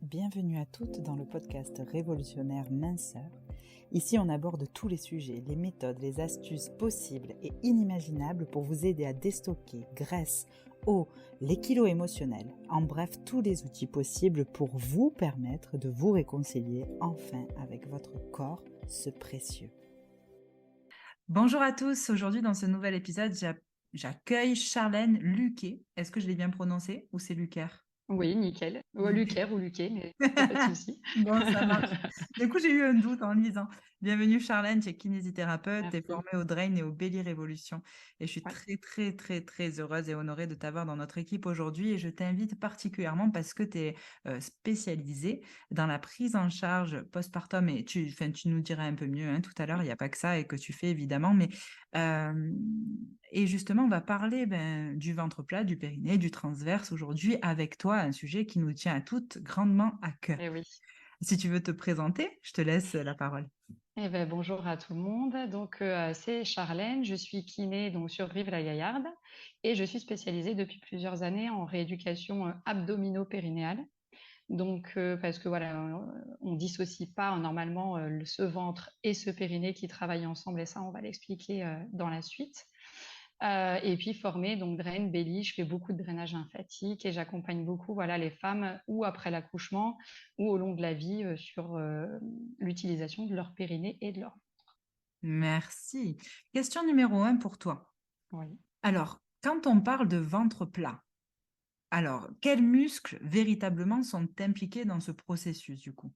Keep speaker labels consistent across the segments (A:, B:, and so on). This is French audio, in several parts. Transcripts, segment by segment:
A: Bienvenue à toutes dans le podcast révolutionnaire Minceur. Ici, on aborde tous les sujets, les méthodes, les astuces possibles et inimaginables pour vous aider à déstocker graisse, eau, les kilos émotionnels. En bref, tous les outils possibles pour vous permettre de vous réconcilier enfin avec votre corps, ce précieux. Bonjour à tous. Aujourd'hui, dans ce nouvel épisode, j'accueille Charlène Luquet. Est-ce que je l'ai bien prononcé ou c'est Luquer?
B: Oui, nickel. Lucaire ou Luquet, mais pas de souci.
A: Bon, ça marche. Du coup, j'ai eu un doute en lisant. Bienvenue Charlène, tu es kinésithérapeute, tu es
B: Merci.
A: formée au Drain et au Belly Revolution. Et je suis
B: Ouais.
A: très heureuse et honorée de t'avoir dans notre équipe aujourd'hui. Et je t'invite particulièrement parce que tu es spécialisée dans la prise en charge postpartum. Et tu nous diras un peu mieux tout à l'heure, il n'y a pas que ça et que tu fais évidemment. Mais, et justement, on va parler du ventre plat, du périnée, du transverse aujourd'hui avec toi, un sujet qui nous tient à toutes grandement à cœur.
B: Eh oui.
A: Si tu veux te présenter, je te laisse la parole.
B: Eh ben, bonjour à tout le monde. Donc, c'est Charlène. Je suis kiné donc, sur Brive-la-Gaillarde et je suis spécialisée depuis plusieurs années en rééducation abdominopérinéale. Donc, parce que voilà, on dissocie pas normalement ce ventre et ce périnée qui travaillent ensemble et ça, on va l'expliquer dans la suite. Et puis formée donc drain, belly, je fais beaucoup de drainage lymphatique et j'accompagne beaucoup voilà, les femmes ou après l'accouchement ou au long de la vie sur l'utilisation de leur périnée et de leur...
A: Merci. Question numéro 1 pour toi.
B: Oui.
A: Alors, quand on parle de ventre plat, alors, quels muscles véritablement sont impliqués dans ce processus du coup?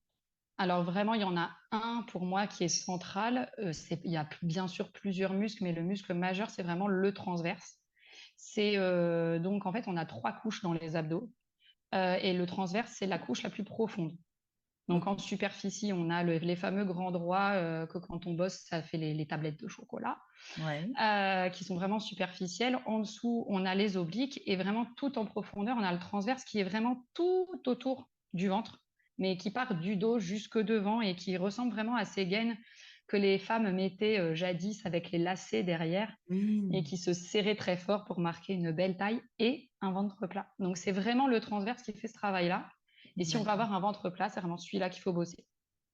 B: Alors vraiment, il y en a un pour moi qui est central. Il y a bien sûr plusieurs muscles, mais le muscle majeur, c'est vraiment le transverse. C'est donc en fait, on a 3 couches dans les abdos et le transverse, c'est la couche la plus profonde. Donc
A: Ok.
B: en superficie, on a les fameux grands droits que quand on bosse, ça fait les tablettes de chocolat,
A: Ouais.
B: qui sont vraiment superficielles. En dessous, on a les obliques et vraiment tout en profondeur, on a le transverse qui est vraiment tout autour du ventre, mais qui part du dos jusque devant et qui ressemble vraiment à ces gaines que les femmes mettaient jadis avec les lacets derrière et
A: Oui.
B: qui se serraient très fort pour marquer une belle taille et un ventre plat. Donc c'est vraiment le transverse qui fait ce travail-là. Et si on veut
A: D'accord.
B: avoir un ventre plat, c'est vraiment celui-là qu'il faut bosser.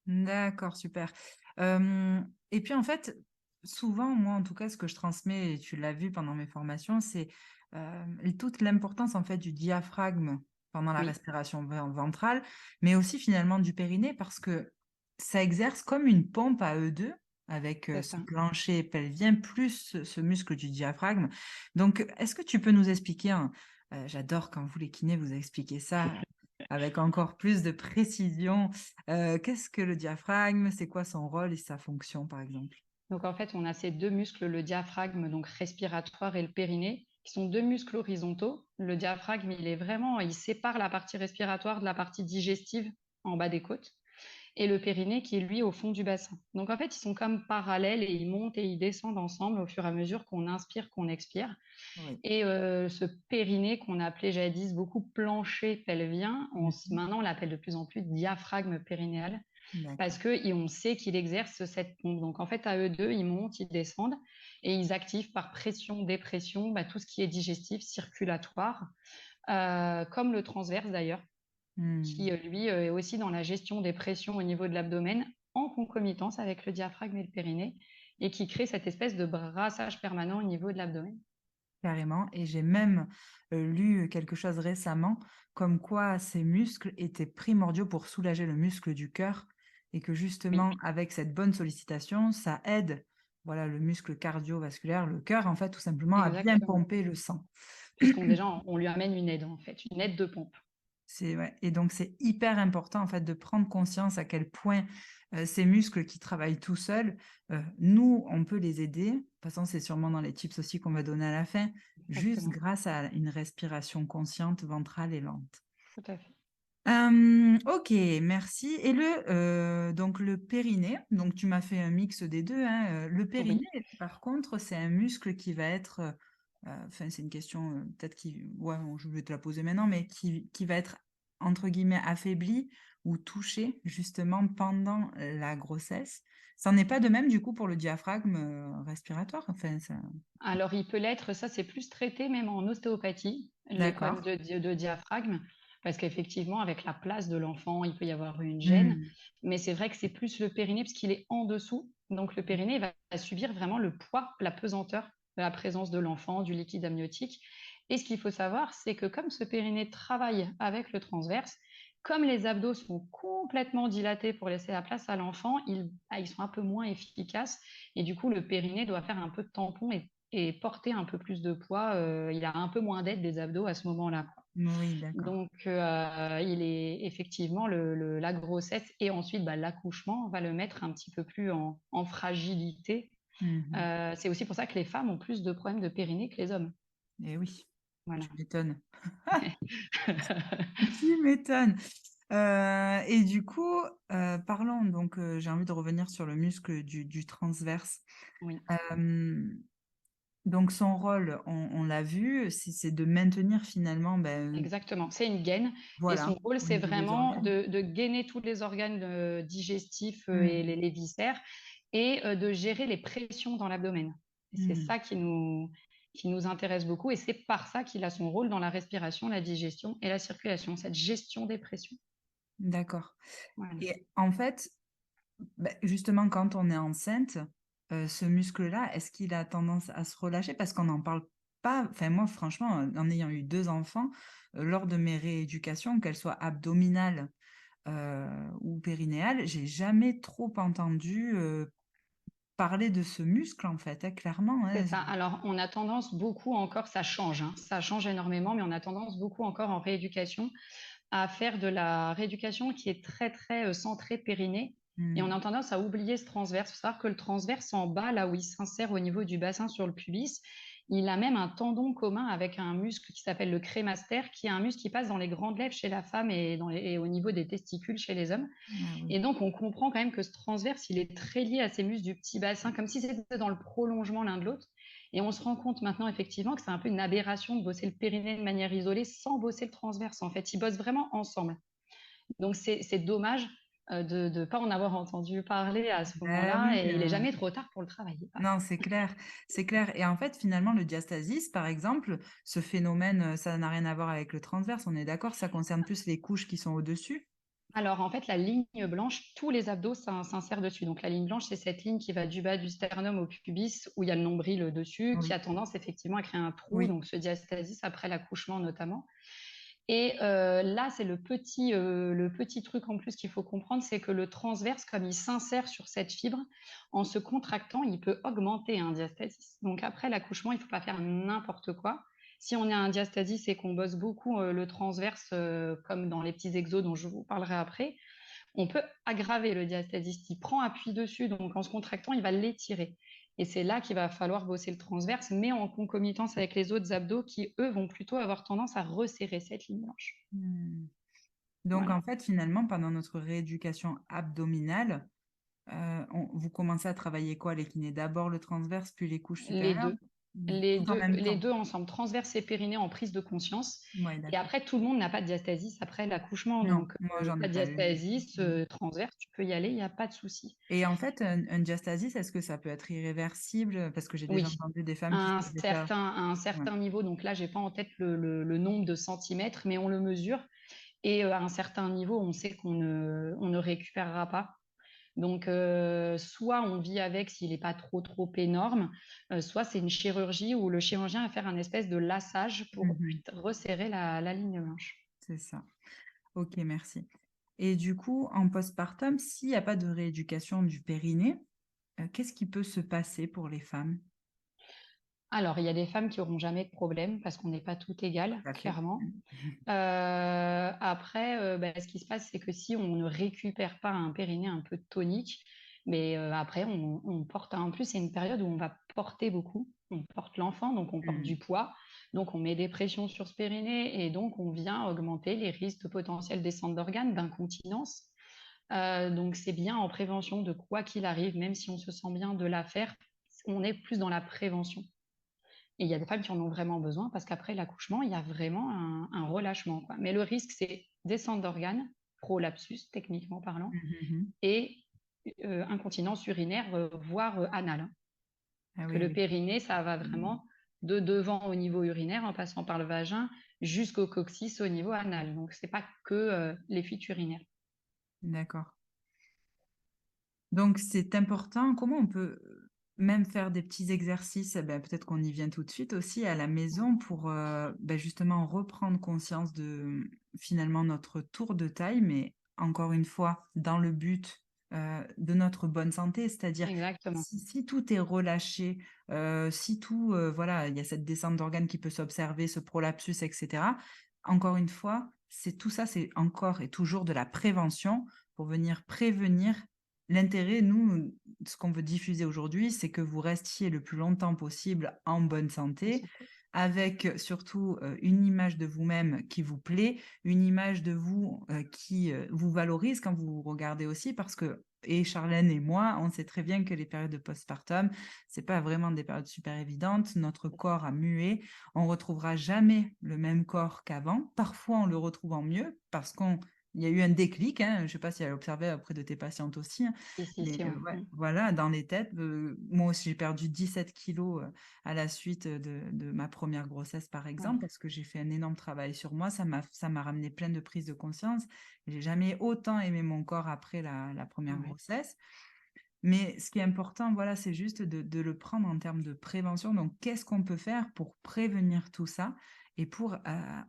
A: D'accord, super. Et puis en fait, souvent, moi en tout cas, ce que je transmets, et tu l'as vu pendant mes formations, c'est toute l'importance en fait du diaphragme pendant la
B: Oui,
A: respiration ventrale, mais aussi finalement du périnée, parce que ça exerce comme une pompe à eux deux, avec
B: c'est
A: ce
B: ça.
A: plancher pelvien plus ce muscle du diaphragme. Donc, est-ce que tu peux nous expliquer, j'adore quand vous les kinés vous expliquez ça avec encore plus de précision. Qu'est-ce que le diaphragme? C'est quoi son rôle et sa fonction, par exemple?
B: Donc en fait, on a ces deux muscles, le diaphragme donc respiratoire et le périnée, qui sont deux muscles horizontaux. Le diaphragme, il sépare la partie respiratoire de la partie digestive en bas des côtes. Et le périnée qui est lui au fond du bassin. Donc en fait, ils sont comme parallèles et ils montent et ils descendent ensemble au fur et à mesure qu'on inspire, qu'on expire.
A: Oui.
B: Et ce périnée qu'on appelait jadis beaucoup plancher pelvien,
A: Mhm.
B: maintenant on l'appelle de plus en plus diaphragme périnéal
A: D'accord.
B: parce qu'on sait qu'il exerce cette pompe. Donc en fait, à eux deux, ils montent, ils descendent et ils activent par pression, dépression, tout ce qui est digestif, circulatoire, comme le transverse d'ailleurs, qui
A: Hmm.
B: lui est aussi dans la gestion des pressions au niveau de l'abdomen en concomitance avec le diaphragme et le périnée et qui crée cette espèce de brassage permanent au niveau de l'abdomen.
A: Carrément. Et j'ai même lu quelque chose récemment, comme quoi ces muscles étaient primordiaux pour soulager le muscle du cœur et que
B: Oui,
A: justement, avec cette bonne sollicitation, ça aide, voilà, le muscle cardiovasculaire, le cœur, en fait, tout simplement, à bien
B: exactement.
A: pomper le sang.
B: On lui amène une aide en fait, une aide de pompe.
A: Ouais. Et donc, c'est hyper important en fait de prendre conscience à quel point ces muscles qui travaillent tout seuls, nous, on peut les aider. De toute façon, c'est sûrement dans les tips aussi qu'on va donner à la fin, juste
B: Exactement,
A: grâce à une respiration consciente, ventrale et lente.
B: tout à fait.
A: Ok, merci. Et donc le périnée, donc tu m'as fait un mix des deux, hein. Le périnée,
B: Oui.
A: par contre, c'est un muscle qui va être, enfin c'est une question peut-être ouais, bon, je vais te la poser maintenant, mais qui va être entre guillemets affaibli ou touché justement pendant la grossesse. Ça n'est pas de même du coup pour le diaphragme respiratoire. Enfin, ça...
B: Alors il peut l'être, ça c'est plus traité même en ostéopathie, les problèmes
A: D'accord.
B: de diaphragme, parce qu'effectivement, avec la place de l'enfant, il peut y avoir une gêne.
A: Mmh.
B: Mais c'est vrai que c'est plus le périnée parce qu'il est en dessous. Donc le périnée va subir vraiment le poids, la pesanteur de la présence de l'enfant, du liquide amniotique. Et ce qu'il faut savoir, c'est que comme ce périnée travaille avec le transverse, comme les abdos sont complètement dilatés pour laisser la place à l'enfant, ils sont un peu moins efficaces. Et du coup, le périnée doit faire un peu de tampon et porter un peu plus de poids. Il a un peu moins d'aide des abdos à ce moment-là, quoi.
A: Oui, d'accord.
B: Donc, il est effectivement la grossesse et ensuite l'accouchement va le mettre un petit peu plus en fragilité.
A: Mmh.
B: C'est aussi pour ça que les femmes ont plus de problèmes de périnée que les hommes.
A: Et oui,
B: Voilà.
A: tu m'étonnes. Tu m'étonnes. Et du coup, parlons donc, j'ai envie de revenir sur le muscle du transverse.
B: Oui,
A: Hem, donc son rôle, on l'a vu, c'est de maintenir finalement, ben,
B: exactement. C'est une gaine et
A: voilà,
B: son rôle,
A: au
B: c'est
A: niveau des
B: vraiment
A: organes.
B: de gainer tous les organes digestifs et
A: Mmh.
B: les viscères et de gérer les pressions dans l'abdomen. Et c'est
A: Mmh.
B: ça qui nous intéresse beaucoup et c'est par ça qu'il a son rôle dans la respiration, la digestion et la circulation, cette gestion des pressions.
A: D'accord.
B: Voilà.
A: Et en fait, justement quand on est enceinte, ce muscle-là, est-ce qu'il a tendance à se relâcher? Parce qu'on n'en parle pas, enfin moi franchement, en ayant eu 2 enfants, lors de mes rééducations, qu'elles soient abdominales, ou périnéales, j'ai jamais trop entendu, parler de ce muscle en fait, hein, clairement,
B: C'est
A: hein.
B: ça. Alors, on a tendance beaucoup encore, ça change, hein, ça change énormément, mais on a tendance beaucoup encore en rééducation à faire de la rééducation qui est très, très centrée périnée. Et on
A: Mmh.
B: a tendance à oublier ce transverse. Il faut savoir que le transverse en bas, là où il s'insère au niveau du bassin sur le pubis, il a même un tendon commun avec un muscle qui s'appelle le crémaster, qui est un muscle qui passe dans les grandes lèvres chez la femme et au niveau des testicules chez les hommes.
A: Ah oui.
B: Et donc, on comprend quand même que ce transverse, il est très lié à ces muscles du petit bassin, comme si c'était dans le prolongement l'un de l'autre. Et on se rend compte maintenant, effectivement, que c'est un peu une aberration de bosser le périnée de manière isolée sans bosser le transverse. En fait, ils bossent vraiment ensemble. Donc, c'est dommage de ne pas en avoir entendu parler à ce
A: Bah
B: moment-là.
A: oui,
B: Et il n'est jamais trop tard pour le travailler, par
A: non,
B: contre.
A: c'est clair et en fait, finalement, le diastasis, par exemple, ce phénomène, ça n'a rien à voir avec le transverse, on est d'accord? Ça concerne plus les couches qui sont au-dessus?
B: Alors, en fait, la ligne blanche, tous les abdos s'insèrent dessus. Donc, la ligne blanche, c'est cette ligne qui va du bas du sternum au pubis, où il y a le nombril dessus, qui
A: Oui,
B: a tendance effectivement à créer un trou,
A: oui.
B: donc ce diastasis après l'accouchement notamment. Et là, c'est le petit truc en plus qu'il faut comprendre, c'est que le transverse, comme il s'insère sur cette fibre, en se contractant, il peut augmenter un diastasis. Donc après l'accouchement, il ne faut pas faire n'importe quoi. Si on a un diastasis et qu'on bosse beaucoup le transverse, comme dans les petits exos dont je vous parlerai après, on peut aggraver le diastasis. Il prend appui dessus, donc en se contractant, il va l'étirer. Et c'est là qu'il va falloir bosser le transverse, mais en concomitance avec les autres abdos qui, eux, vont plutôt avoir tendance à resserrer cette ligne blanche.
A: Mmh. Donc
B: Voilà.
A: en fait, finalement, pendant notre rééducation abdominale, vous commencez à travailler quoi? Les kinés? D'abord le transverse, puis les couches
B: Les
A: supérieures?
B: deux.
A: Mmh,
B: Les
A: tout en
B: deux,
A: même
B: les
A: temps?
B: deux ensemble, transverse et périnée en prise de conscience.
A: Ouais,
B: Et
A: d'accord.
B: après, tout le monde n'a pas de diastasis après l'accouchement.
A: Non,
B: Donc,
A: moi j'en
B: pas
A: ai
B: de
A: pas eu.
B: diastasis,
A: Mmh.
B: transverse, tu peux y aller, il n'y a pas de souci.
A: Et en fait, un diastasis, est-ce que ça peut être irréversible? Parce que j'ai déjà
B: Oui,
A: entendu des femmes qui
B: à un
A: se faisaient faire
B: certain, à un
A: ouais.
B: certain niveau. Donc là, j'ai pas en tête le nombre de centimètres, mais on le mesure. Et à un certain niveau, on sait on ne récupérera pas. Donc, soit on vit avec s'il n'est pas trop, trop énorme, soit c'est une chirurgie où le chirurgien va faire un espèce de lassage pour
A: Mmh.
B: resserrer la ligne blanche.
A: C'est ça. OK, merci. Et du coup, en postpartum, s'il y a pas de rééducation du périnée, qu'est-ce qui peut se passer pour les femmes?
B: Alors, il y a des femmes qui auront jamais de problème parce qu'on n'est pas toutes égales,
A: Tout à fait.
B: clairement.
A: Mmh.
B: Après, ce qui se passe, c'est que si on ne récupère pas un périnée un peu tonique, mais après on porte en plus, c'est une période où on va porter beaucoup. On porte l'enfant, donc on porte du
A: Mmh.
B: poids, donc on met des pressions sur ce périnée et donc on vient augmenter les risques de potentielle descente d'organes, d'incontinence. Donc c'est bien en prévention de quoi qu'il arrive, même si on se sent bien de la faire, on est plus dans la prévention. Et il y a des femmes qui en ont vraiment besoin parce qu'après l'accouchement, il y a vraiment un relâchement, quoi. Mais le risque, c'est descente d'organes, prolapsus, techniquement parlant,
A: Mmh mh, mmh.
B: et incontinence urinaire, voire anale, hein.
A: Ah
B: Que
A: oui,
B: le
A: oui.
B: périnée, ça va
A: Mmh.
B: vraiment de devant au niveau urinaire, en passant par le vagin, jusqu'au coccyx au niveau anal. Donc, c'est pas que les fuites urinaires.
A: D'accord. Donc, c'est important. Comment on peut même faire des petits exercices, ben, peut-être qu'on y vient tout de suite aussi à la maison pour ben, justement reprendre conscience de finalement notre tour de taille, mais encore une fois, dans le but de notre bonne santé, c'est-à-dire
B: Exactement.
A: si tout est relâché, si tout, voilà, il y a cette descente d'organes qui peut s'observer, ce prolapsus, etc. Encore une fois, c'est tout ça, c'est encore et toujours de la prévention pour venir prévenir. L'intérêt, nous, ce qu'on veut diffuser aujourd'hui, c'est que vous restiez le plus longtemps possible en bonne
B: En
A: santé,
B: santé.
A: avec surtout une image de vous-même qui vous plaît, une image de vous qui vous valorise quand vous vous regardez aussi, parce que, et Charlène et moi, on sait très bien que les périodes de postpartum, c'est pas vraiment des périodes super évidentes. Notre corps a mué. On retrouvera jamais le même corps qu'avant. Parfois, on le retrouve en mieux parce qu'on il y a eu un déclic, hein, je ne sais pas si elle a observé auprès de tes patientes aussi, hein, mais
B: Si, ouais.
A: ouais, voilà, dans les têtes. Moi aussi, j'ai perdu 17 kilos à la suite de ma première grossesse, par
B: Ouais.
A: exemple, parce que j'ai fait un énorme travail sur moi. Ça m'a ramené plein de prises de conscience. J'ai jamais autant aimé mon corps après la première
B: Ouais.
A: grossesse. Mais ce qui est important, voilà, c'est juste de le prendre en termes de prévention. Donc, qu'est-ce qu'on peut faire pour prévenir tout ça et pour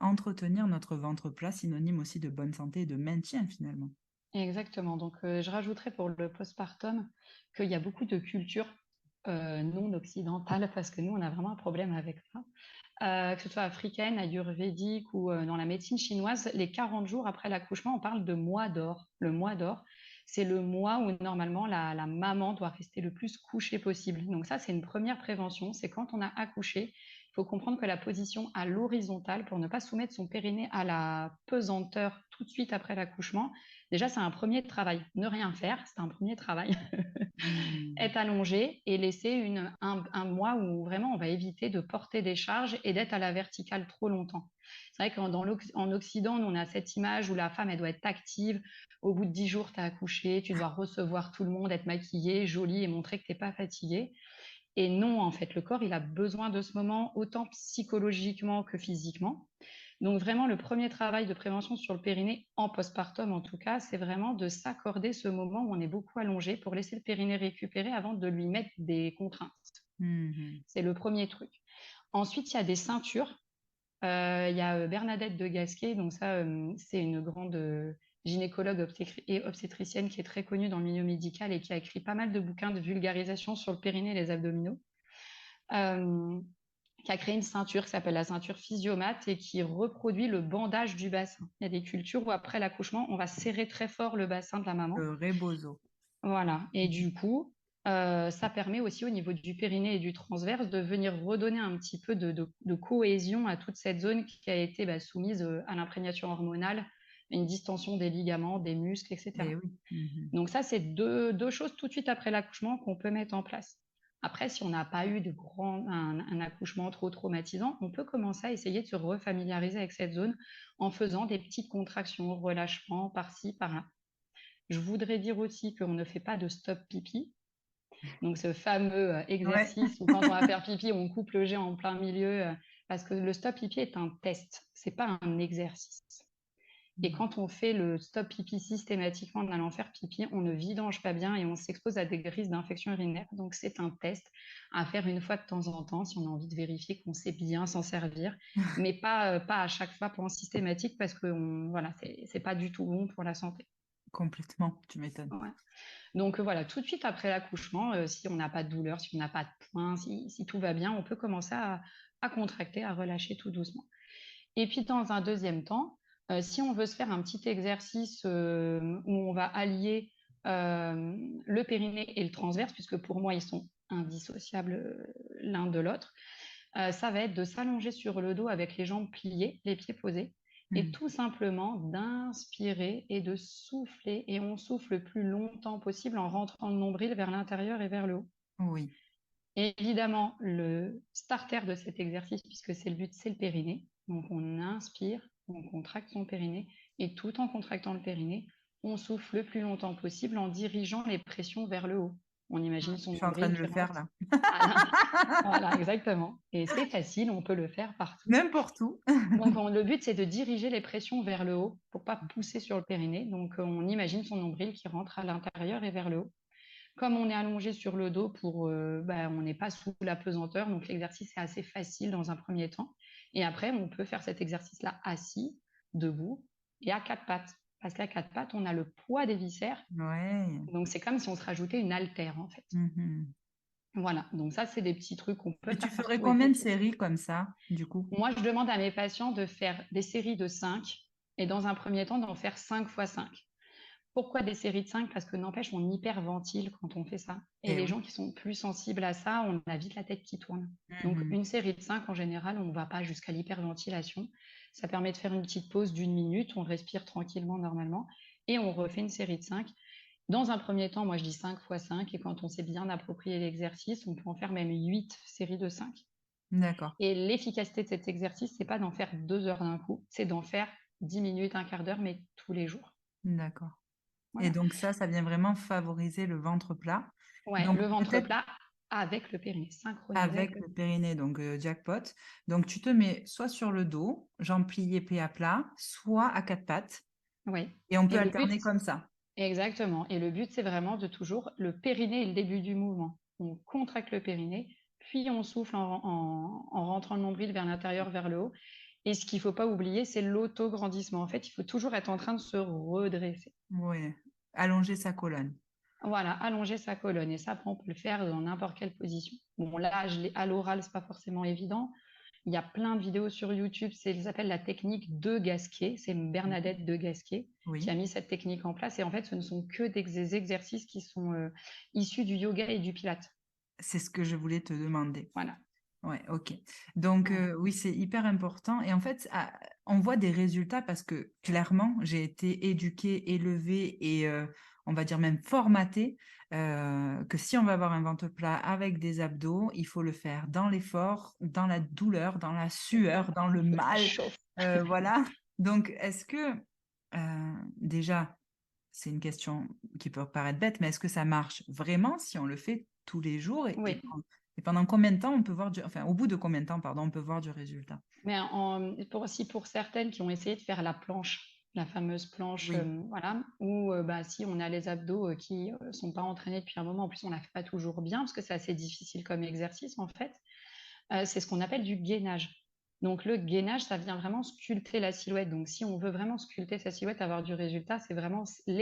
A: entretenir notre ventre plat, synonyme aussi de bonne santé et de maintien finalement.
B: Exactement. Donc, je rajouterais pour le postpartum qu'il y a beaucoup de cultures non occidentales, parce que nous, on a vraiment un problème avec ça. Que ce soit africaine, ayurvédique ou dans la médecine chinoise, les 40 jours après l'accouchement, on parle de mois d'or. Le mois d'or, c'est le mois où normalement la maman doit rester le plus couchée possible. Donc ça, c'est une première prévention. C'est quand on a accouché, il faut comprendre que la position à l'horizontale, pour ne pas soumettre son périnée à la pesanteur tout de suite après l'accouchement, déjà, c'est un premier travail. Ne rien faire, c'est un premier travail.
A: Mmh.
B: Être allongé et laisser un mois où vraiment on va éviter de porter des charges et d'être à la verticale trop longtemps. C'est vrai qu'en Occident, nous, on a cette image où la femme, elle doit être active. Au bout de 10 jours, tu as accouché, tu dois recevoir tout le monde, être maquillée, jolie et montrer que tu n'es pas fatiguée. Et non, en fait, le corps, il a besoin de ce moment autant psychologiquement que physiquement. Donc vraiment, le premier travail de prévention sur le périnée, en postpartum en tout cas, c'est vraiment de s'accorder ce moment où on est beaucoup allongé pour laisser le périnée récupérer avant de lui mettre des contraintes.
A: Mmh.
B: C'est le premier truc. Ensuite, il y a des ceintures. Il y a Bernadette de Gasquet, donc ça, c'est une grande gynécologue et obstétricienne qui est très connue dans le milieu médical et qui a écrit pas mal de bouquins de vulgarisation sur le périnée et les abdominaux. Euh, qui a créé une ceinture qui s'appelle la ceinture physiomate et qui reproduit le bandage du bassin. Il y a des cultures où après l'accouchement, on va serrer très fort le bassin de la maman.
A: Le rebozo.
B: Voilà. Et du coup, ça permet aussi au niveau du périnée et du transverse de venir redonner un petit peu de cohésion à toute cette zone qui a été soumise à l'imprégnation hormonale, une distension des ligaments, des muscles, etc.
A: Eh oui. Mmh.
B: Donc ça, c'est deux choses tout de suite après l'accouchement qu'on peut mettre en place. Après, si on n'a pas eu un accouchement trop traumatisant, on peut commencer à essayer de se refamiliariser avec cette zone en faisant des petites contractions, relâchements par-ci, par-là. Je voudrais dire aussi qu'on ne fait pas de stop pipi. Donc ce fameux
A: Ouais.
B: exercice où quand on va faire pipi, on coupe le jet en plein milieu, parce que le stop pipi est un test, c'est pas un exercice. Et
A: Mmh.
B: quand on fait le stop pipi systématiquement en allant faire pipi, on ne vidange pas bien et on s'expose à des risques d'infection urinaire. Donc c'est un test à faire une fois de temps en temps si on a envie de vérifier qu'on sait bien s'en servir, mais pas à chaque fois pour systématique parce que voilà, c'est pas du tout bon pour la santé.
A: Complètement, tu m'étonnes.
B: Ouais. Donc voilà, tout de suite après l'accouchement, si on n'a pas de douleur, si on n'a pas de points, si tout va bien, on peut commencer à contracter, à relâcher tout doucement. Et puis dans un deuxième temps, si on veut se faire un petit exercice où on va allier le périnée et le transverse, puisque pour moi ils sont indissociables l'un de l'autre, ça va être de s'allonger sur le dos avec les jambes pliées, les pieds posés, et
A: Mmh.
B: tout simplement d'inspirer et de souffler. Et on souffle le plus longtemps possible en rentrant le nombril vers l'intérieur et vers le haut.
A: Oui.
B: Et évidemment, le starter de cet exercice, puisque c'est le but, c'est le périnée. Donc on inspire, on contracte son périnée, et tout en contractant le périnée, on souffle le plus longtemps possible en dirigeant les pressions vers le haut. On imagine son
A: Je suis en train
B: nombril
A: de
B: qui
A: le faire
B: rentre
A: là.
B: à l'in voilà, exactement et c'est facile, on peut le faire partout.
A: N'importe où.
B: Donc le but, c'est de diriger les pressions vers le haut pour pas pousser sur le périnée. Donc on imagine son nombril qui rentre à l'intérieur et vers le haut. Comme on est allongé sur le dos pour, on n'est pas sous la pesanteur, donc l'exercice est assez facile dans un premier temps et après on peut faire cet exercice-là assis, debout et à 4 pattes. Parce qu'à 4 pattes, on a le poids des viscères,
A: Ouais.
B: donc c'est comme si on se rajoutait une haltère, en fait.
A: Mhm.
B: Voilà, donc ça, c'est des petits trucs qu'on peut
A: Et tu
B: faire
A: ferais
B: partout et
A: combien
B: c'est
A: de
B: facile.
A: séries comme ça, du coup?
B: Moi, je demande à mes patients de faire des séries de 5 et dans un premier temps, d'en faire 5 fois 5. Pourquoi des séries de 5? Parce que n'empêche, on hyperventile quand on fait ça. Et
A: Eh
B: les
A: oui.
B: gens qui sont plus sensibles à ça, on a vite la tête qui tourne. Donc,
A: Mhm.
B: une série de 5, en général, on ne va pas jusqu'à l'hyperventilation. Ça permet de faire une petite pause d'une minute, on respire tranquillement normalement et on refait une série de 5. Dans un premier temps, moi je dis 5 fois 5 et quand on s'est bien approprié l'exercice, on peut en faire même 8 séries de 5.
A: D'accord,
B: Et l'efficacité de cet exercice, c'est pas d'en faire 2 heures d'un coup, c'est d'en faire 10 minutes, un quart d'heure, mais tous les jours.
A: d'accord. Et
B: Voilà.
A: donc ça vient vraiment favoriser le ventre plat.
B: Ouais,
A: Donc
B: le ventre
A: peut-être
B: plat avec le périnée, synchronisé avec
A: avec
B: le
A: le périnée, donc jackpot. Donc tu te mets soit sur le dos, jambes pliées, pieds à plat, soit à quatre pattes.
B: oui.
A: Et on
B: Et
A: peut
B: le but
A: alterner comme ça.
B: exactement. Et le but, c'est vraiment de toujours le périnée est le début du mouvement. On contracte le périnée, puis on souffle en rentrant le nombril vers l'intérieur, vers le haut. Et ce qu'il ne faut pas oublier, c'est l'autograndissement. En fait, il faut toujours être en train de se redresser.
A: Oui. Allonger sa colonne.
B: Voilà, allonger sa colonne. Et ça, après, on peut le faire dans n'importe quelle position. Bon, là, à l'oral, c'est pas forcément évident. Il y a plein de vidéos sur YouTube. Ça s'appelle la technique de Gasquet. C'est Bernadette de Gasquet qui a
A: Oui.
B: mis cette technique en place. Et en fait, ce ne sont que des exercices qui sont issus du yoga et du pilate.
A: C'est ce que je voulais te demander.
B: Voilà.
A: Ouais, ok. Donc
B: Voilà.
A: oui, c'est hyper important. Et en fait, on voit des résultats parce que clairement, j'ai été éduquée, élevée et on va dire même formatée que si on va avoir un ventre plat avec des abdos, il faut le faire dans l'effort, dans la douleur, dans la sueur, dans le
B: Il faut que ça
A: mal.
B: chauffe.
A: Voilà. Donc, est-ce que déjà, c'est une question qui peut paraître bête, mais est-ce que ça marche vraiment si on le fait tous les jours
B: Oui.
A: et pendant combien de temps on peut voir enfin, au bout de combien de temps, pardon, on peut voir du résultat?
B: Mais aussi pour certaines qui ont essayé de faire la planche, la fameuse planche,
A: Oui,
B: voilà, où si on a les abdos qui ne sont pas entraînés depuis un moment, en plus on ne la fait pas toujours bien, parce que c'est assez difficile comme exercice en fait, c'est ce qu'on appelle du gainage. Donc le gainage, ça vient vraiment sculpter la silhouette. Donc si on veut vraiment sculpter sa silhouette, avoir du résultat, c'est vraiment des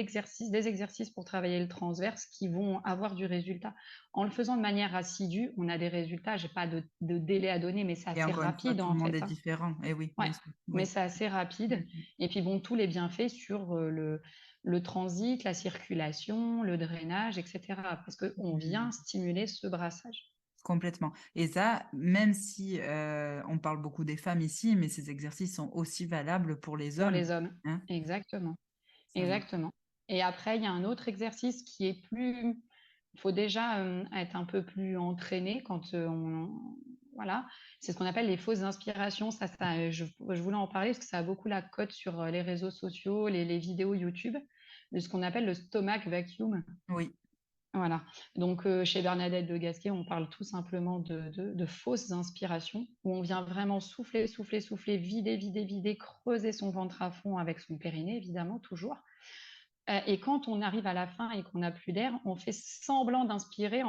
B: exercices pour travailler le transverse qui vont avoir du résultat. En le faisant de manière assidue, on a des résultats. J'ai pas de délai à donner, mais c'est
A: et
B: assez
A: encore une fois,
B: rapide
A: tout le
B: en
A: monde
B: fait,
A: est
B: hein.
A: différent. Eh oui,
B: Ouais,
A: bien sûr.
B: mais
A: Oui.
B: c'est assez rapide.
A: Mhm.
B: Et puis bon, tous les bienfaits sur le transit, la circulation, le drainage, etc. Parce qu'on vient
A: Mhm.
B: stimuler ce brassage.
A: Complètement. Et ça, même si on parle beaucoup des femmes ici, mais ces exercices sont aussi valables pour les
B: Pour
A: hommes.
B: les hommes,
A: Hein,
B: exactement,
A: ça marche.
B: exactement. Et après, il y a un autre exercice qui est plus. Il faut déjà être un peu plus entraîné quand voilà. C'est ce qu'on appelle les fausses inspirations. Je voulais en parler parce que ça a beaucoup la cote sur les réseaux sociaux, les vidéos YouTube, de ce qu'on appelle le stomach vacuum.
A: Oui,
B: Voilà. Donc, chez Bernadette de Gasquet, on parle tout simplement de fausses inspirations, où on vient vraiment souffler, souffler, souffler, vider, vider, vider, creuser son ventre à fond avec son périnée, évidemment, toujours. Et quand on arrive à la fin et qu'on n'a plus d'air, on fait semblant d'inspirer,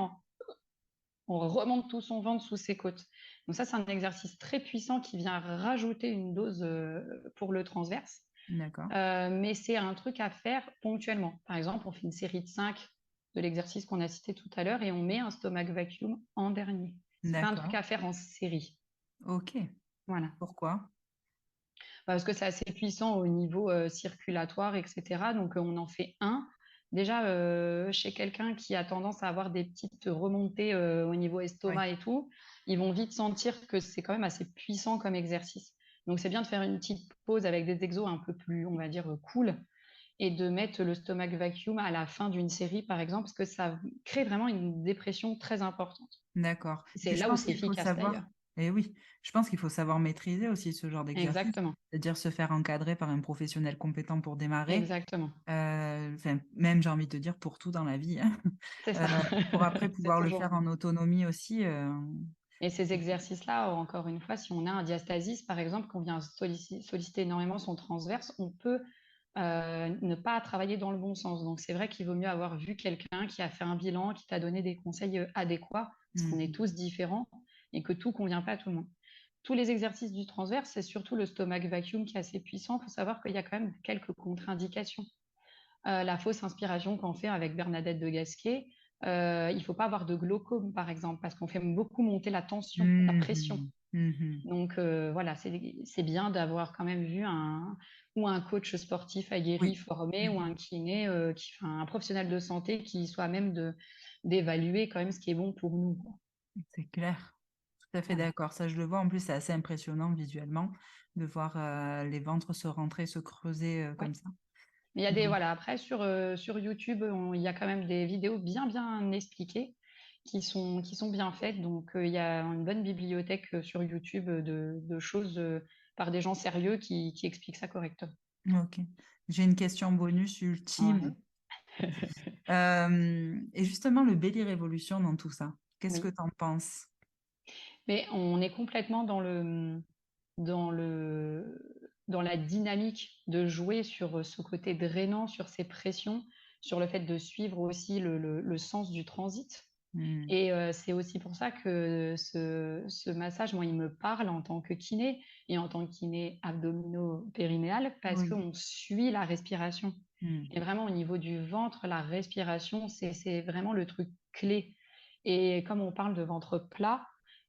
B: on remonte tout son ventre sous ses côtes. Donc ça, c'est un exercice très puissant qui vient rajouter une dose pour le transverse.
A: d'accord.
B: Mais c'est un truc à faire ponctuellement. Par exemple, on fait une série de 5 de l'exercice qu'on a cité tout à l'heure et on met un stomach vacuum en dernier. C'est pas un truc
A: D'accord.
B: à faire en série.
A: Ok.
B: Voilà.
A: Pourquoi?
B: Parce que c'est assez puissant au niveau circulatoire, etc. Donc on en fait un. Déjà, chez quelqu'un qui a tendance à avoir des petites remontées au niveau
A: Oui.
B: estomac et tout, ils vont vite sentir que c'est quand même assez puissant comme exercice. Donc c'est bien de faire une petite pause avec des exos un peu plus, on va dire, cool, et de mettre le stomach vacuum à la fin d'une série, par exemple, parce que ça crée vraiment une dépression très importante.
A: D'accord. Et
B: C'est
A: puis je
B: là où
A: pense
B: c'est
A: qu'il faut
B: efficace
A: savoir,
B: d'ailleurs.
A: Et oui, je pense qu'il faut savoir maîtriser aussi ce genre d'exercice,
B: Exactement,
A: c'est-à-dire se faire encadrer par un professionnel compétent pour démarrer.
B: exactement.
A: Enfin, même, j'ai envie de te dire, pour tout dans la vie, hein.
B: C'est ça.
A: Heu, pour après
B: C'est
A: pouvoir le
B: toujours
A: faire
B: mieux.
A: en autonomie aussi,
B: Et ces exercices-là, encore une fois, si on a un diastasis, par exemple, qu'on vient solliciter énormément son transverse, on peut, ne pas travailler dans le bon sens. Donc c'est vrai qu'il vaut mieux avoir vu quelqu'un qui a fait un bilan, qui t'a donné des conseils, adéquats, parce
A: mmh
B: qu'on est
A: mh.
B: tous différents et que tout convient pas à tout le monde. Tous les exercices du transverse, c'est surtout le stomach vacuum qui est assez puissant. Il faut savoir qu'il y a quand même quelques contre-indications. La fausse inspiration qu'on fait avec Bernadette de Gasquet, il faut pas avoir de glaucome, par exemple, parce qu'on fait beaucoup monter la tension, la
A: Mmh
B: pression.
A: mh. Mmh.
B: Donc voilà, c'est bien d'avoir quand même vu un coach sportif aguerri,
A: Oui.
B: formé, ou
A: Mmh.
B: un kiné, un professionnel de santé qui soit à même d'évaluer quand même ce qui est bon pour nous, quoi.
A: C'est clair. Tout à fait
B: Voilà.
A: d'accord. Ça, je le vois. En plus, c'est assez impressionnant visuellement de voir, les ventres se rentrer, se creuser,
B: Ouais.
A: comme ça.
B: Mais il y a des
A: Mmh.
B: voilà, après sur YouTube, il y a quand même des vidéos bien, bien expliquées qui sont bien faites. Donc il y a une bonne bibliothèque, sur YouTube, de choses, par des gens sérieux qui expliquent ça correctement.
A: OK. J'ai une question bonus ultime.
B: Ouais.
A: Et justement, le Belly Revolution dans tout ça, qu'est-ce que
B: Oui.
A: tu en penses?
B: Mais on est complètement dans le dans la dynamique de jouer sur, ce côté drainant, sur ces pressions, sur le fait de suivre aussi le sens du transit.
A: Mmh.
B: Et c'est aussi pour ça que ce massage, moi, il me parle en tant que kiné et en tant que kiné abdominopérinéal, parce
A: Oui.
B: qu'on suit la respiration.
A: Mmh.
B: Et vraiment au niveau du ventre, la respiration, c'est vraiment le truc clé. Et comme on parle de ventre plat,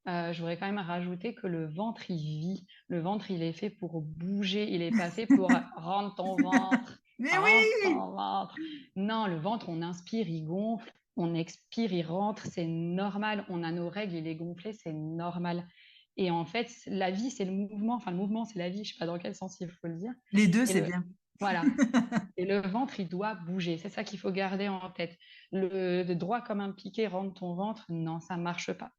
B: je voudrais quand même rajouter que le ventre, il vit. Le ventre, il est fait pour bouger, il est pas fait pour: «Rentre ton ventre,
A: Mais
B: rentre
A: oui!
B: ton ventre». Non, le ventre, on inspire, il gonfle, on expire, il rentre, c'est normal. On a nos règles, il est gonflé, c'est normal. Et en fait, la vie, c'est le mouvement. Enfin, le mouvement, c'est la vie. Je sais pas dans quel sens il faut le dire.
A: Les 2,
B: Et
A: c'est bien.
B: voilà. Et le ventre, il doit bouger. C'est ça qu'il faut garder en tête. Le droit comme un piquet, rentre ton ventre, non, ça marche pas.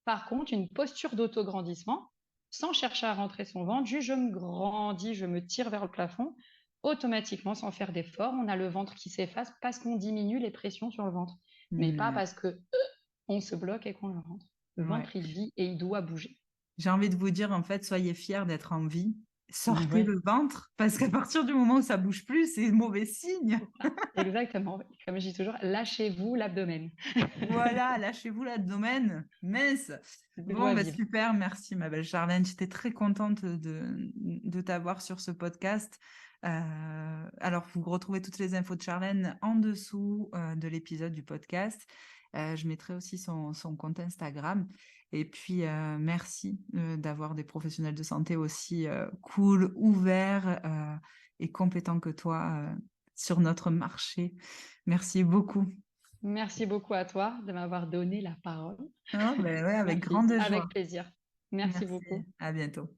B: Par contre, une posture d'autograndissement, sans chercher à rentrer son ventre, juste je me grandis, je me tire vers le plafond, automatiquement, sans faire d'effort, on a le ventre qui s'efface parce qu'on diminue les pressions sur le ventre. Mais pas
A: Mmh.
B: parce que on se bloque et qu'on le rentre. Le
A: Ouais.
B: ventre, il vit et il doit bouger.
A: J'ai envie de vous dire, en fait, soyez fiers d'être en vie. Sortez
B: Ouais,
A: le ventre parce qu'à partir du moment où ça bouge plus, c'est mauvais signe.
B: c'est ça. Exactement. Comme je dis toujours, lâchez-vous l'abdomen.
A: Voilà, lâchez-vous l'abdomen. Mince.
B: De
A: Bon,
B: joie
A: bah,
B: vivre.
A: super, merci ma belle Charlène. J'étais très contente de t'avoir sur ce podcast. Alors, vous retrouvez toutes les infos de Charlène en dessous de l'épisode du podcast. Je mettrai aussi son compte Instagram. Et puis, merci d'avoir des professionnels de santé aussi cool, ouverts et compétents que toi sur notre marché. Merci beaucoup.
B: Merci beaucoup à toi de m'avoir donné la parole.
A: Ah, ben ouais, avec
B: Merci,
A: grande joie.
B: avec plaisir. Merci
A: Merci,
B: beaucoup.
A: à bientôt.